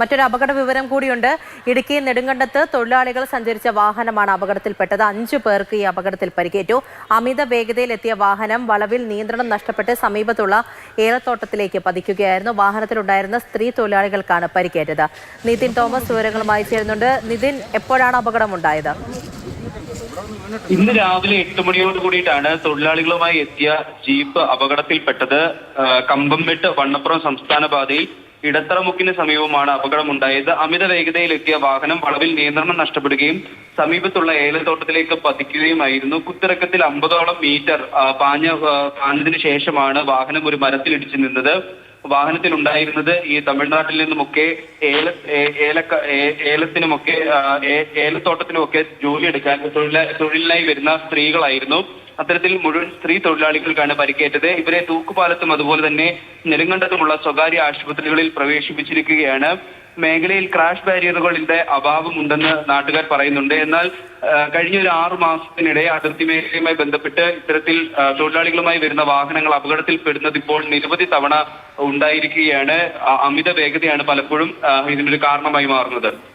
മറ്റൊരു അപകട വിവരം കൂടിയുണ്ട്. ഇടുക്കി നെടുങ്കണ്ടത്ത് തൊഴിലാളികൾ സഞ്ചരിച്ച വാഹനമാണ് അപകടത്തിൽപ്പെട്ടത്. 5 പേർക്ക് ഈ അപകടത്തിൽ പരിക്കേറ്റു. അമിത വേഗതയിലെത്തിയ വാഹനം വളവിൽ നിയന്ത്രണം നഷ്ടപ്പെട്ട് സമീപത്തുള്ള ഏലത്തോട്ടത്തിലേക്ക് പതിക്കുകയായിരുന്നു. വാഹനത്തിലുണ്ടായിരുന്ന സ്ത്രീ തൊഴിലാളികൾക്കാണ് പരിക്കേറ്റത്. നിതിൻ തോമസ് വിവരങ്ങളുമായി ചേരുന്നുണ്ട്. നിതിൻ, എപ്പോഴാണ് അപകടമുണ്ടായത്? ഇന്ന് രാവിലെ 8 മണിയോട് കൂടിയിട്ടാണ് തൊഴിലാളികളുമായി എത്തിയ ജീപ്പ് അപകടത്തിൽപ്പെട്ടത്. കമ്പംമെട്ട് വണ്ണപ്പുറം സംസ്ഥാന പാതയിൽ ഇടത്തറമുക്കിന് സമീപമാണ് അപകടമുണ്ടായത്. അമിത വേഗതയിലെത്തിയ വാഹനം വളവിൽ നിയന്ത്രണം നഷ്ടപ്പെടുകയും സമീപത്തുള്ള ഏലത്തോട്ടത്തിലേക്ക് പതിക്കുകയുമായിരുന്നു. കുത്തിറക്കത്തിൽ 50ഓളം മീറ്റർ പാഞ്ഞതിനു ശേഷമാണ് വാഹനം ഒരു മരത്തിലിടിച്ചു നിന്നത്. വാഹനത്തിൽ ഉണ്ടായിരുന്നത് ഈ തമിഴ്നാട്ടിൽ നിന്നുമൊക്കെ ഏലത്തോട്ടത്തിനുമൊക്കെ ജോലിയെടുക്കാൻ തൊഴിലിനായി വരുന്ന സ്ത്രീകളായിരുന്നു. അത്തരത്തിൽ മുഴുവൻ സ്ത്രീ തൊഴിലാളികൾക്കാണ് പരിക്കേറ്റത്. ഇവരെ തൂക്കുപാലത്തും അതുപോലെ തന്നെ നെടുങ്കണ്ടത്തുമുള്ള സ്വകാര്യ ആശുപത്രികളിൽ പ്രവേശിപ്പിച്ചിരിക്കുകയാണ്. മേഖലയിൽ ക്രാഷ് ബാരിയറുകളുടെ അഭാവമുണ്ടെന്ന് നാട്ടുകാർ പറയുന്നുണ്ട്. എന്നാൽ കഴിഞ്ഞ ഒരു 6 മാസത്തിനിടെ അതിർത്തി മേഖലയുമായി ബന്ധപ്പെട്ട് ഇത്തരത്തിൽ തൊഴിലാളികളുമായി വരുന്ന വാഹനങ്ങൾ അപകടത്തിൽപ്പെടുന്നത് ഇപ്പോൾ നിരവധി തവണ ഉണ്ടായിരിക്കുകയാണ്. അമിത വേഗതയാണ് പലപ്പോഴും ഇതിനൊരു കാരണമായി മാറുന്നത്.